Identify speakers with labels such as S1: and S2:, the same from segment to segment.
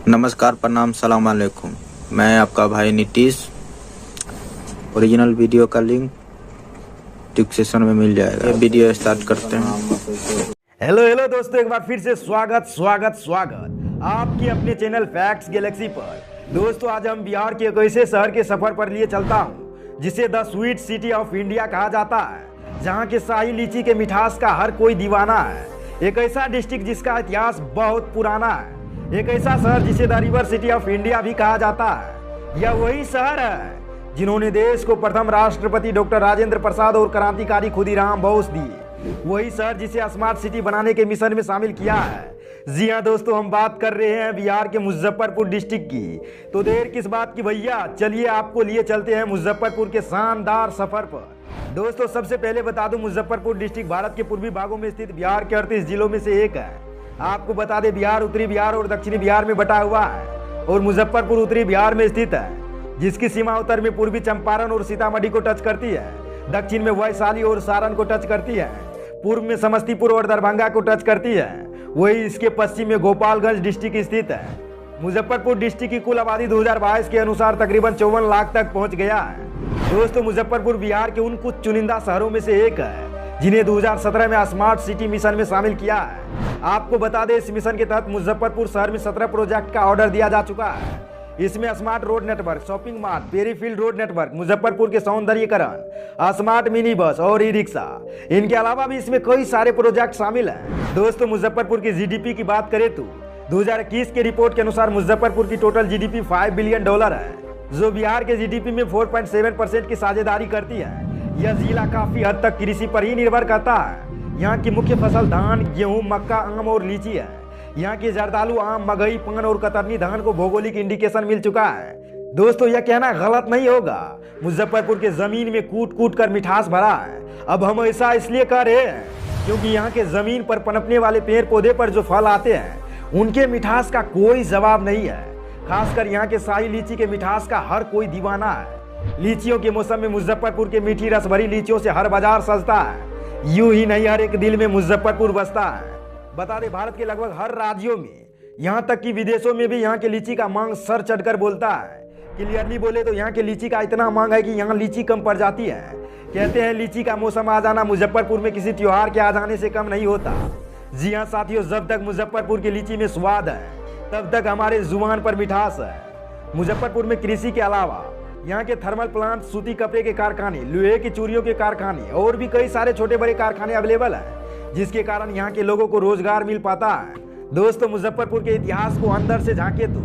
S1: नमस्कार, प्रणाम, सलाम अलैकुम। मैं आपका भाई नीतीश। ओरिजिनल वीडियो का लिंक डिस्क्रिप्शन में मिल जाएगा। ये वीडियो स्टार्ट करते हैं।
S2: हेलो दोस्तों, एक बार फिर से स्वागत आपकी अपने चैनल फैक्ट्स गैलेक्सी पर। दोस्तों, आज हम बिहार के एक ऐसे शहर के सफर पर लिए चलता हूँ जिसे the sweet city of India कहा जाता है, जहाँ के शाही लीची के मिठास का हर कोई दीवाना है। एक ऐसा डिस्ट्रिक्ट जिसका इतिहास बहुत पुराना है, एक ऐसा शहर जिसे the river city of India भी कहा जाता है। यह वही शहर है जिन्होंने देश को प्रथम राष्ट्रपति डॉक्टर राजेंद्र प्रसाद और क्रांतिकारी खुदीराम बोस दिए। वही शहर जिसे स्मार्ट सिटी बनाने के मिशन में शामिल किया है। जी हाँ दोस्तों, हम बात कर रहे हैं बिहार के मुजफ्फरपुर डिस्ट्रिक्ट की। तो देर किस बात की भैया, चलिए आपको लिए चलते हैं मुजफ्फरपुर के शानदार सफर पर। दोस्तों, सबसे पहले बता दूं, मुजफ्फरपुर डिस्ट्रिक्ट भारत के पूर्वी भागों में स्थित बिहार के 38 जिलों में से एक है। आपको बता दें, बिहार उत्तरी बिहार और दक्षिणी बिहार में बटा हुआ है और मुजफ्फरपुर उत्तरी बिहार में स्थित है, जिसकी सीमा उत्तर में पूर्वी चंपारण और सीतामढ़ी को टच करती है, दक्षिण में वैशाली और सारण को टच करती है, पूर्व में समस्तीपुर और दरभंगा को टच करती है, वही इसके पश्चिम में गोपालगंज डिस्ट्रिक्ट स्थित है। मुजफ्फरपुर डिस्ट्रिक्ट की कुल आबादी 2022 के अनुसार तकरीबन 54 लाख तक पहुंच गया है। दोस्तों, मुजफ्फरपुर बिहार के उन कुछ चुनिंदा शहरों में से एक है जिन्हें 2017 में स्मार्ट सिटी मिशन में शामिल किया है। आपको बता दें, इस मिशन के तहत मुजफ्फरपुर शहर में 17 प्रोजेक्ट का ऑर्डर दिया जा चुका है। इसमें smart road network, shopping mart, peripheral road network, Muzaffarpur के सौंदर्यीकरण, स्मार्ट मिनी बस और ई रिक्शा, इनके अलावा भी इसमें कई सारे प्रोजेक्ट शामिल हैं। दोस्तों, मुजफ्फरपुर की जीडीपी की बात करें तो 2021 के रिपोर्ट के अनुसार मुजफ्फरपुर की टोटल जीडीपी $5 बिलियन है, जो बिहार के जीडीपी में 4.7% की साझेदारी करती है। यह जिला काफी हद तक कृषि पर ही निर्भर करता है। यहाँ की मुख्य फसल धान, गेहूं, मक्का, आम और लीची है। यहाँ के जर्दालू, आम, मगई, पान और कतरनी धान को भौगोलिक इंडिकेशन मिल चुका है। दोस्तों, यह कहना गलत नहीं होगा, मुजफ्फरपुर के जमीन में कूट कूट कर मिठास भरा है। अब हम ऐसा इसलिए कह रहे हैं क्योंकि यहाँ के जमीन पर पनपने वाले पेड़ पौधे पर जो फल आते हैं, उनके मिठास का कोई जवाब नहीं है। खासकर यहाँ के शाही लीची के मिठास का हर कोई दीवाना है। लीचियों के मौसम में मुजफ्फरपुर के मीठी रस भरी लीचियों से हर बाजार सजता है। यूं ही नहीं, हर एक दिल में मुजफ्फरपुर बसता है। बता दें, भारत के लगभग हर राज्यों में, यहाँ तक कि विदेशों में भी यहाँ के लीची का मांग सर चढ़कर बोलता है। क्लियरली बोले तो यहाँ के लीची का इतना मांग है कि यहाँ लीची कम पड़ जाती है। कहते हैं, लीची का मौसम आ जाना मुजफ्फरपुर में किसी त्योहार के आ जाने से कम नहीं होता। जी हाँ साथियों, जब तक मुजफ्फरपुर की लीची में स्वाद है, तब तक हमारे जुबान पर मिठास है। मुजफ्फरपुर में कृषि के अलावा यहाँ के थर्मल प्लांट, सूती कपड़े के कारखाने, लोहे की चूड़ियों के कारखाने और भी कई सारे छोटे बड़े कारखाने अवेलेबल हैं, जिसके कारण यहाँ के लोगों को रोजगार मिल पाता है। दोस्तों, मुजफ्फरपुर के इतिहास को अंदर से झांके तो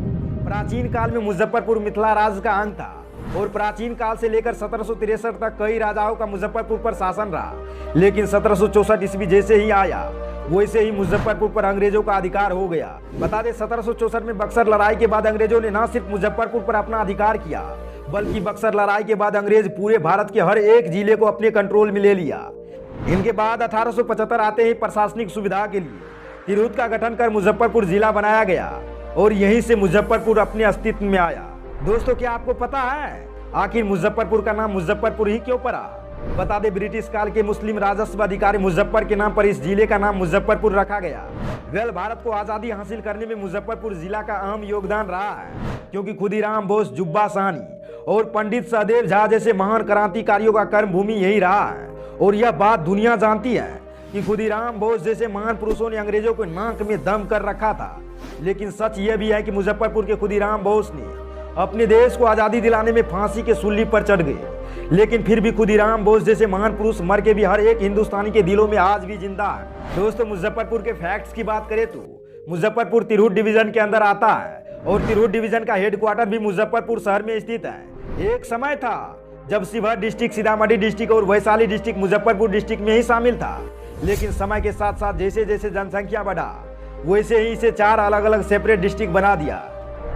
S2: प्राचीन काल में मुजफ्फरपुर मिथिला राज्य का अंग था और प्राचीन काल से लेकर 1763 तक कई राजाओं का मुजफ्फरपुर पर शासन रहा। लेकिन 1764 ईस्वी जैसे ही आया, वैसे ही मुजफ्फरपुर पर अंग्रेजों का अधिकार हो गया। बता दें, 1764 में बक्सर लड़ाई के बाद अंग्रेजों ने न सिर्फ मुजफ्फरपुर पर अपना अधिकार किया, बल्कि बक्सर लड़ाई के बाद अंग्रेज पूरे भारत के हर एक जिले को अपने कंट्रोल में ले लिया। इनके बाद 1875 आते ही प्रशासनिक सुविधा के लिए तिरहुत का गठन कर मुजफ्फरपुर जिला बनाया गया और यहीं से मुजफ्फरपुर अपने अस्तित्व में आया। दोस्तों, क्या आपको पता है आखिर मुजफ्फरपुर का नाम मुजफ्फरपुर ही क्यों पड़ा? बता दें, ब्रिटिश काल के मुस्लिम राजस्व अधिकारी मुजफ्फर के नाम पर इस जिले का नाम मुजफ्फरपुर रखा गया। भारत को आज़ादी हासिल करने में मुजफ्फरपुर जिला का अहम योगदान रहा है, क्योंकि खुदीराम बोस, जुब्बा साहनी और पंडित सहदेव झा जैसे महान क्रांतिकारियों का कर्म भूमि यही रहा है। और यह बात दुनिया जानती है कि खुदीराम बोस जैसे महान पुरुषों ने अंग्रेजों को नाक में दम कर रखा था। लेकिन सच यह भी है कि मुजफ्फरपुर के खुदीराम बोस ने अपने देश को आज़ादी दिलाने में फांसी के सूली पर चढ़ गए। लेकिन फिर भी खुदीराम बोस जैसे महान पुरुष मर के भी हर एक हिंदुस्तानी के दिलों में आज भी जिंदा है। दोस्तों, मुजफ्फरपुर के फैक्ट्स की बात करें तो मुजफ्फरपुर तिरहुत डिवीजन के अंदर आता है और तिरहुत डिवीजन का हेडक्वार्टर भी मुजफ्फरपुर शहर में स्थित है। एक समय था जब शिवहर डिस्ट्रिक्ट, सीतामढ़ी डिस्ट्रिक्ट और वैशाली डिस्ट्रिक्ट मुजफ्फरपुर डिस्ट्रिक्ट में ही शामिल था। लेकिन समय के साथ साथ जैसे जैसे जनसंख्या बढ़ा, वैसे ही इसे 4 अलग अलग सेपरेट डिस्ट्रिक्ट बना दिया।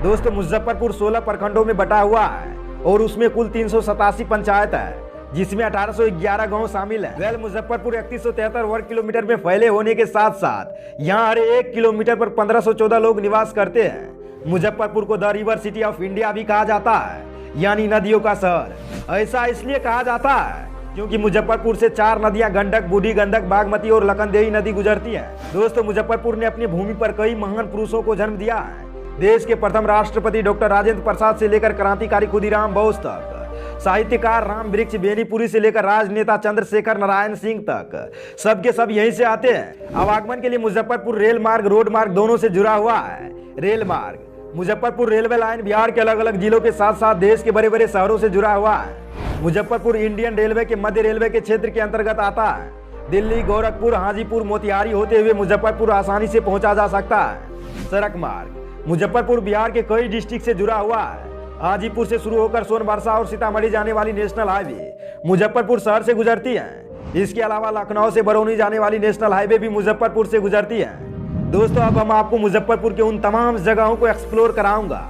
S2: दोस्तों, मुजफ्फरपुर 16 प्रखंडों में बटा हुआ है और उसमें कुल 387 पंचायत है, जिसमें 1811 गांव शामिल है। मुजफ्फरपुर 3173 वर्ग किलोमीटर में फैले होने के साथ साथ यहाँ हर 1 किलोमीटर पर 1514 लोग निवास करते हैं। मुजफ्फरपुर को the river city of India भी कहा जाता है, यानी नदियों का शहर। ऐसा इसलिए कहा जाता है क्योंकि मुजफ्फरपुर से 4 नदियां गंडक, बूढ़ी गंडक, बागमती और लखनदेही नदी गुजरती है। दोस्तों, मुजफ्फरपुर ने अपनी भूमि पर कई महान पुरुषों को जन्म दिया है, देश के प्रथम राष्ट्रपति डॉक्टर राजेंद्र प्रसाद से लेकर क्रांतिकारी खुदीराम बोस तक, साहित्यकार राम वृक्ष बेनीपुरी से लेकर राजनेता चंद्रशेखर नारायण सिंह तक, सबके सब यहीं से आते हैं। आवागमन के लिए मुजफ्फरपुर रेल मार्ग रोड मार्ग दोनों से जुड़ा हुआ है। रेल मार्ग मुजफ्फरपुर रेलवे लाइन बिहार के अलग अलग जिलों के साथ साथ देश के बड़े बड़े शहरों से जुड़ा हुआ है। मुजफ्फरपुर इंडियन रेलवे के मध्य रेलवे के क्षेत्र के अंतर्गत आता है। दिल्ली, गोरखपुर, हाजीपुर, मोतिहारी होते हुए मुजफ्फरपुर आसानी से पहुंचा जा सकता है। सड़क मार्ग मुजफ्फरपुर बिहार के कई डिस्ट्रिक्ट से जुड़ा हुआ है। हाजीपुर से शुरू होकर सोनबरसा और सीतामढ़ी जाने वाली नेशनल हाईवे मुजफ्फरपुर शहर से गुजरती है। इसके अलावा लखनऊ से बरौनी जाने वाली नेशनल हाईवे भी मुजफ्फरपुर से गुजरती है। दोस्तों, अब हम आपको मुजफ्फरपुर के उन तमाम जगहों को एक्सप्लोर कराऊंगा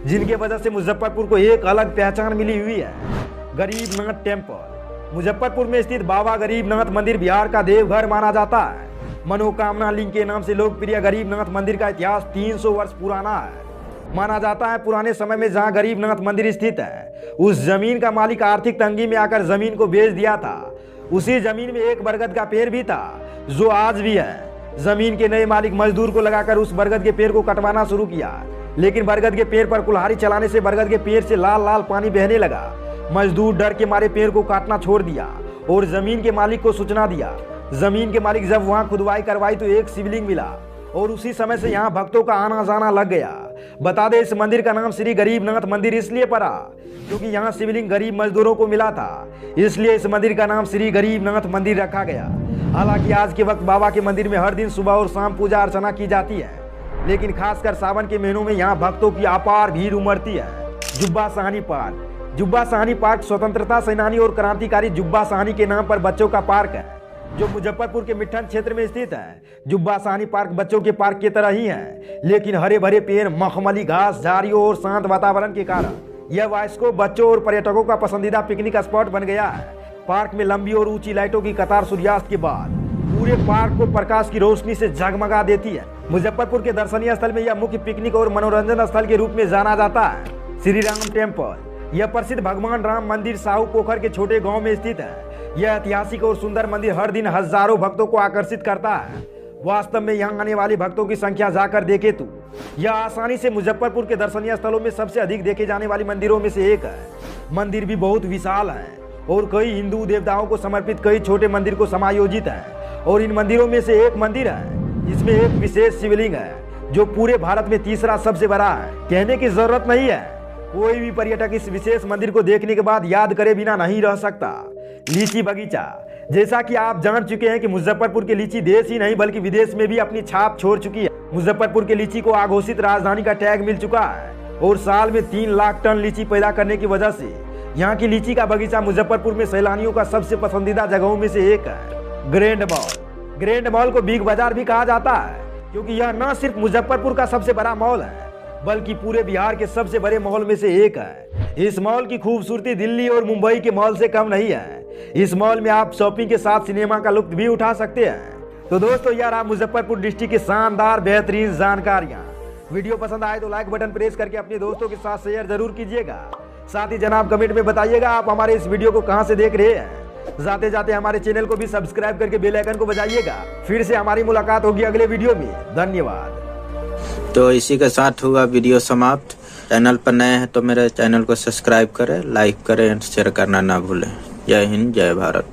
S2: जिनके वजह से मुजफ्फरपुर को एक अलग पहचान मिली हुई है। गरीबनाथ टेम्पल मुजफ्फरपुर में स्थित बाबा गरीबनाथ मंदिर बिहार का देवघर माना जाता है। मनोकामना लिंग के नाम से लोकप्रिय गरीबनाथ मंदिर का इतिहास 300 वर्ष पुराना है। माना जाता है पुराने समय में जहां गरीबनाथ मंदिर स्थित है, उस जमीन का मालिक आर्थिक तंगी में आकर जमीन को बेच दिया था। उसी जमीन में एक बरगद का पेड़ भी था जो आज भी है। जमीन के नए मालिक मजदूर को लगाकर उस बरगद के पेड़ को कटवाना शुरू किया, लेकिन बरगद के पेड़ पर कुल्हाड़ी चलाने से बरगद के पेड़ से लाल लाल पानी बहने लगा। मजदूर डर के मारे पेड़ को काटना छोड़ दिया और जमीन के मालिक को सूचना दिया। जमीन के मालिक जब वहां खुदवाई करवाई तो एक शिवलिंग मिला और उसी समय से यहाँ भक्तों का आना जाना लग गया। बता दें, इस मंदिर का नाम श्री गरीबनाथ मंदिर इसलिए पड़ा क्योंकि यहाँ शिवलिंग गरीब मजदूरों को मिला था, इसलिए इस मंदिर का नाम श्री गरीबनाथ मंदिर रखा गया। हालांकि आज के वक्त बाबा के मंदिर में हर दिन सुबह और शाम पूजा अर्चना की जाती है, लेकिन खासकर सावन के महीनों में यहाँ भक्तों की अपार भीड़ उमड़ती है। जुब्बा साहनी पार्क जुब्बा साहनी पार्क स्वतंत्रता सेनानी और क्रांतिकारी जुब्बा साहनी के नाम पर बच्चों का पार्क है, जो मुजफ्फरपुर के मिठन क्षेत्र में स्थित है। जुब्बा साहनी पार्क बच्चों के पार्क की तरह ही है, लेकिन हरे भरे पेड़, मखमली घास, झाड़ियों और शांत वातावरण के कारण यह वयस्कों, बच्चों और पर्यटकों का पसंदीदा पिकनिक स्पॉट बन गया है। पार्क में लंबी और ऊंची लाइटों की कतार सूर्यास्त के बाद पूरे पार्क को प्रकाश की रोशनी से जगमगा देती है। मुजफ्फरपुर के दर्शनीय स्थल में यह मुख्य पिकनिक और मनोरंजन स्थल के रूप में जाना जाता है। श्री राम टेम्पल यह प्रसिद्ध भगवान राम मंदिर साहू पोखर के छोटे गांव में स्थित है। यह ऐतिहासिक और सुंदर मंदिर हर दिन हजारों भक्तों को आकर्षित करता है। वास्तव में यहाँ आने वाले भक्तों की संख्या जाकर देखे तो यह आसानी से मुजफ्फरपुर के दर्शनीय स्थलों में सबसे अधिक देखे जाने वाली मंदिरों में से एक है। मंदिर भी बहुत विशाल है और कई हिंदू देवताओं को समर्पित कई छोटे मंदिर को समायोजित है। और इन मंदिरों में से एक मंदिर है जिसमें एक विशेष शिवलिंग है जो पूरे भारत में तीसरा सबसे बड़ा है। कहने की जरूरत नहीं है, कोई भी पर्यटक इस विशेष मंदिर को देखने के बाद याद करे बिना नहीं रह सकता। लीची बगीचा जैसा कि आप जान चुके हैं कि मुजफ्फरपुर की लीची देश ही नहीं बल्कि विदेश में भी अपनी छाप छोड़ चुकी है। मुजफ्फरपुर की लीची को आघोषित राजधानी का टैग मिल चुका है और साल में 3 लाख टन लीची पैदा करने की वजह से यहाँ की लीची का बगीचा मुजफ्फरपुर में सैलानियों का सबसे पसंदीदा जगहों में से एक है। ग्रैंड मॉल को बिग बाजार भी कहा जाता है क्योंकि यह न सिर्फ मुजफ्फरपुर का सबसे बड़ा मॉल है बल्कि पूरे बिहार के सबसे बड़े मॉल में से एक है। इस मॉल की खूबसूरती दिल्ली और मुंबई के मॉल से कम नहीं है। इस मॉल में आप शॉपिंग के साथ सिनेमा का लुत्फ भी उठा सकते हैं। तो दोस्तों, यार आप मुजफ्फरपुर डिस्ट्रिक्ट की शानदार बेहतरीन जानकारियां। वीडियो पसंद आए तो लाइक बटन प्रेस करके अपने दोस्तों के साथ शेयर जरूर कीजिएगा। साथ ही जनाब कमेंट में बताइएगा आप हमारे इस वीडियो को कहां से देख रहे हैं। जाते जाते हमारे चैनल को भी सब्सक्राइब करके बेल आइकन को बजाइएगा। फिर से हमारी मुलाकात होगी अगले वीडियो में। धन्यवाद।
S1: तो इसी के साथ हुआ वीडियो समाप्त। चैनल पर नए हैं तो मेरे चैनल को सब्सक्राइब करें, लाइक करें, शेयर करना ना भूलें। जय हिंद, जय भारत।